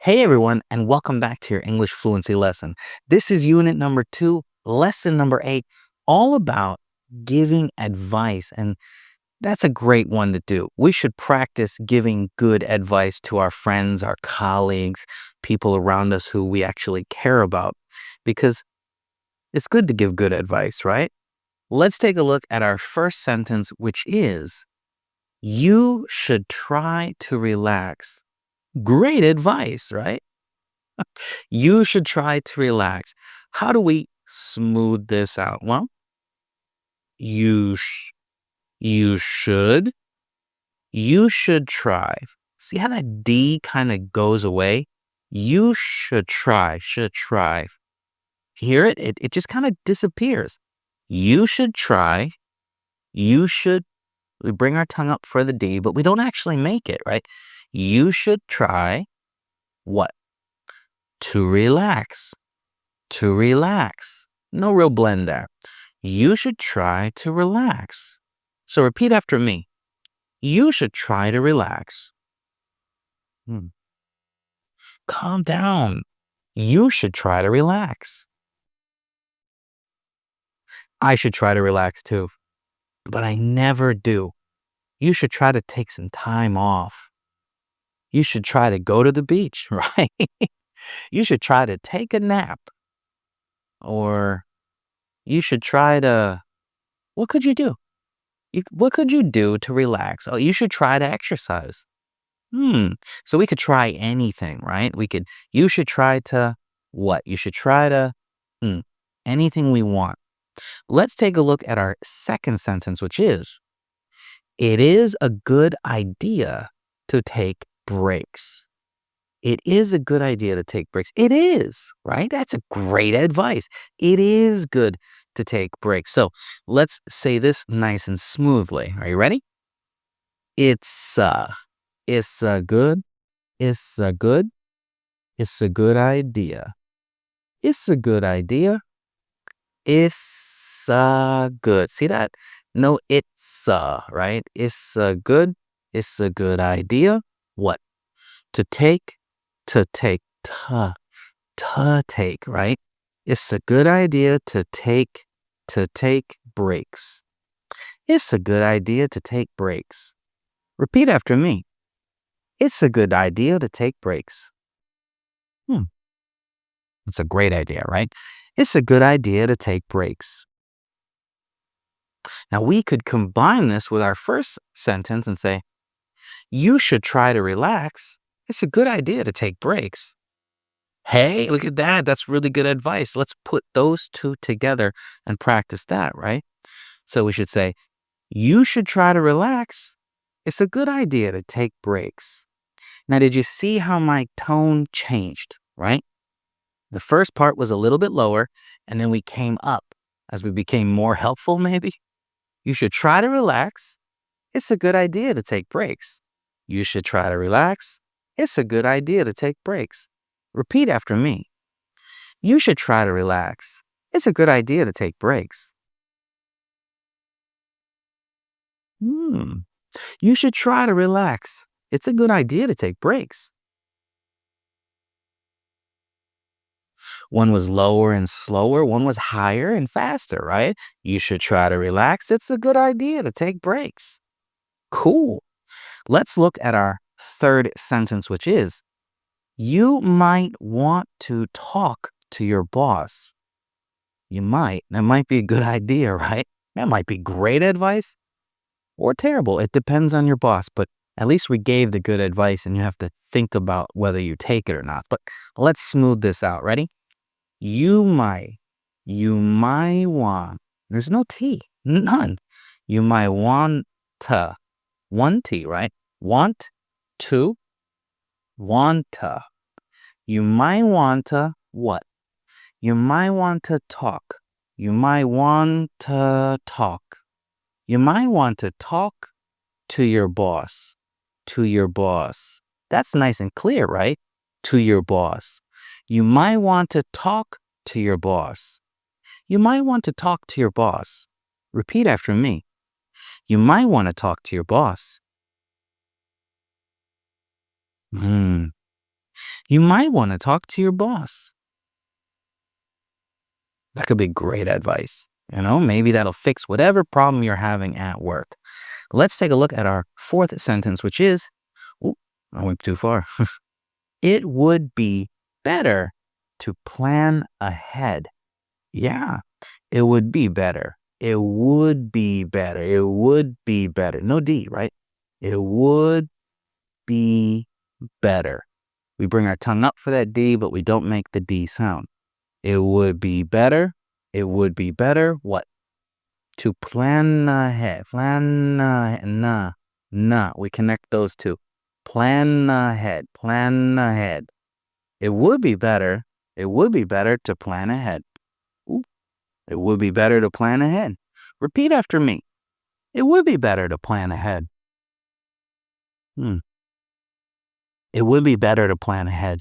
Hey everyone, and welcome back to your English fluency lesson. This is unit number 2, lesson number 8, all about giving advice. And that's a great one to do. We should practice giving good advice to our friends, our colleagues, people around us who we actually care about, because it's good to give good advice, right? Let's take a look at our first sentence, which is, you should try to relax. Great advice, right? You should try to relax. How do we smooth this out? Well, you sh- you should you should try. See how that D kind of goes away? You should try, should try. Hear it? It just kind of disappears. You should try. You should. We bring our tongue up for the D, but we don't actually make it, right? You should try what? To relax. To relax. No real blend there. You should try to relax. So repeat after me. You should try to relax. Hmm. Calm down. You should try to relax. I should try to relax too, but I never do. You should try to take some time off. You should try to go to the beach, right? You should try to take a nap. Or you should try to, what could you do? What could you do to relax? Oh, you should try to exercise. So we could try anything, right? You should try to what? You should try to mm, anything we want. Let's take a look at our second sentence, which is, it is a good idea to take breaks. It is a good idea to take breaks. It is, right? That's a great advice. It is good to take breaks. So let's say this nice and smoothly. Are you ready? It's it's a good It's a good. It's a good idea. It's a good idea. It's good. See that? No, it's right? It's a good. It's a good idea. What? To take, to take, to take, right? It's a good idea to take breaks. It's a good idea to take breaks. Repeat after me. It's a good idea to take breaks. Hmm. It's a great idea, right? It's a good idea to take breaks. Now, we could combine this with our first sentence and say, you should try to relax. It's a good idea to take breaks. Hey, look at that. That's really good advice. Let's put those two together and practice that, right? So we should say, you should try to relax. It's a good idea to take breaks. Now, did you see how my tone changed, right? The first part was a little bit lower, and then we came up as we became more helpful, maybe. You should try to relax. It's a good idea to take breaks. You should try to relax. It's a good idea to take breaks. Repeat after me. You should try to relax. It's a good idea to take breaks. Hmm. You should try to relax. It's a good idea to take breaks. One was lower and slower, one was higher and faster, right? You should try to relax. It's a good idea to take breaks. Cool. Let's look at our third sentence, which is, you might want to talk to your boss. You might. That might be a good idea, right? That might be great advice or terrible. It depends on your boss, but at least we gave the good advice and you have to think about whether you take it or not. But let's smooth this out. Ready? You might. You might want. There's no T. None. You might want to. One T, right? Want to. Want to. You might want to what? You might want to talk. You might want to talk. You might want to talk to your boss. To your boss. That's nice and clear, right? To your boss. You might want to talk to your boss. You might want to talk to your boss. Repeat after me. You might want to talk to your boss. Hmm. You might want to talk to your boss. That could be great advice. Maybe that'll fix whatever problem you're having at work. Let's take a look at our fourth sentence, which is, ooh, I went too far. It would be better to plan ahead. Yeah, it would be better. It would be better. It would be better. No D, right? It would be better. We bring our tongue up for that D, but we don't make the D sound. It would be better. It would be better. What? To plan ahead. Plan ahead. Nah. We connect those two. Plan ahead. Plan ahead. It would be better. It would be better to plan ahead. Ooh. It would be better to plan ahead. Repeat after me. It would be better to plan ahead. It would be better to plan ahead.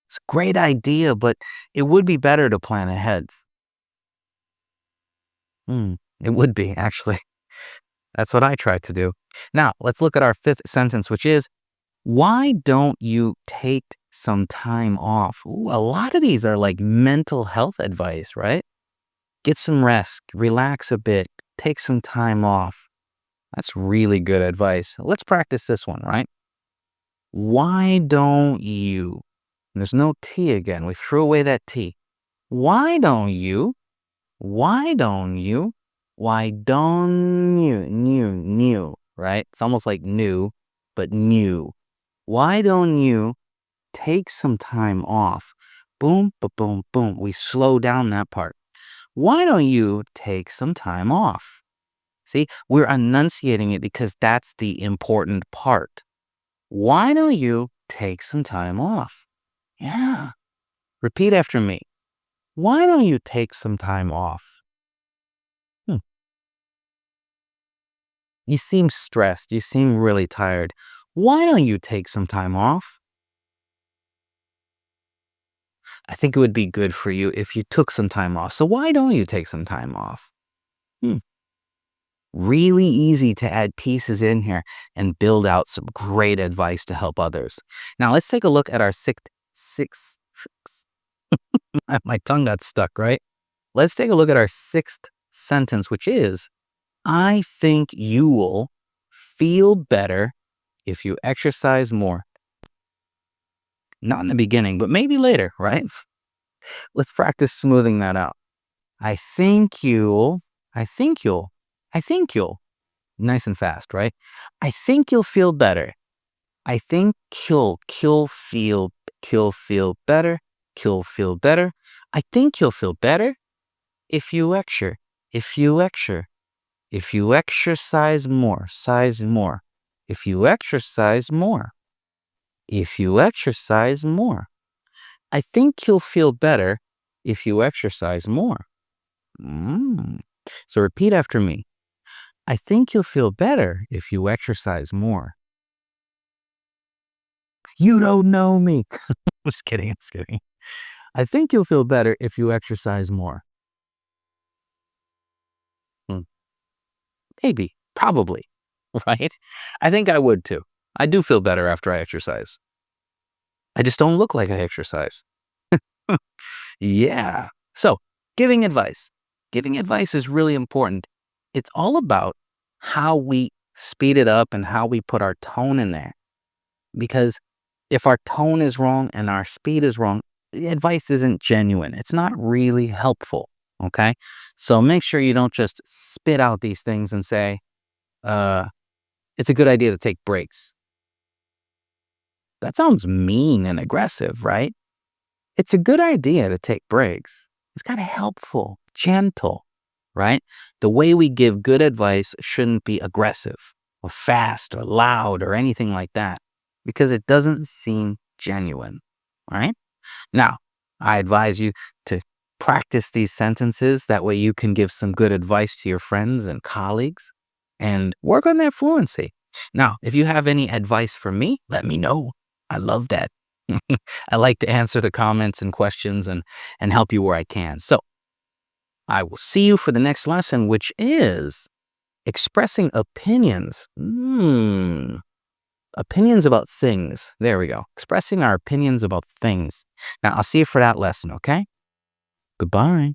It's a great idea, but it would be better to plan ahead. It would be, actually. That's what I try to do. Now, let's look at our fifth sentence, which is, why don't you take some time off? Ooh, a lot of these are like mental health advice, right? Get some rest, relax a bit, take some time off. That's really good advice. Let's practice this one, right? Why don't you? There's no T again. We threw away that T. Why don't you? Why don't you? Why don't you? New, right? It's almost like new, but new. Why don't you take some time off? Boom, boom, boom. We slow down that part. Why don't you take some time off? See, we're enunciating it because that's the important part. Why don't you take some time off? Yeah. Repeat after me. Why don't you take some time off? You seem stressed. You seem really tired. Why don't you take some time off? I think it would be good for you if you took some time off. So why don't you take some time off? Really easy to add pieces in here and build out some great advice to help others. Now let's take a look at our sixth. My tongue got stuck, right? Let's take a look at our sixth sentence, which is, I think you will feel better if you exercise more. Not in the beginning, but maybe later, right? Let's practice smoothing that out. I think you'll, I think you'll, I think you'll. Nice and fast, right? I think you'll feel better. I think you'll feel better. You'll feel better. I think you'll feel better if you exercise more, size more. If you exercise more. If you exercise more. I think you'll feel better if you exercise more. So repeat after me. I think you'll feel better if you exercise more. You don't know me. I'm just kidding. I think you'll feel better if you exercise more. Maybe, probably, right? I think I would too. I do feel better after I exercise. I just don't look like I exercise. Yeah. So, giving advice. Giving advice is really important. It's all about how we speed it up and how we put our tone in there. Because if our tone is wrong and our speed is wrong, the advice isn't genuine. It's not really helpful. Okay. So make sure you don't just spit out these things and say, it's a good idea to take breaks. That sounds mean and aggressive, right? It's a good idea to take breaks. It's kind of helpful, gentle, right? The way we give good advice shouldn't be aggressive or fast or loud or anything like that because it doesn't seem genuine, right? Now, I advise you to practice these sentences. That way you can give some good advice to your friends and colleagues and work on that fluency. Now, if you have any advice for me, let me know. I love that. I like to answer the comments and questions and help you where I can. So I will see you for the next lesson, which is expressing opinions. Opinions about things. There we go. Expressing our opinions about things. Now, I'll see you for that lesson, okay? Goodbye.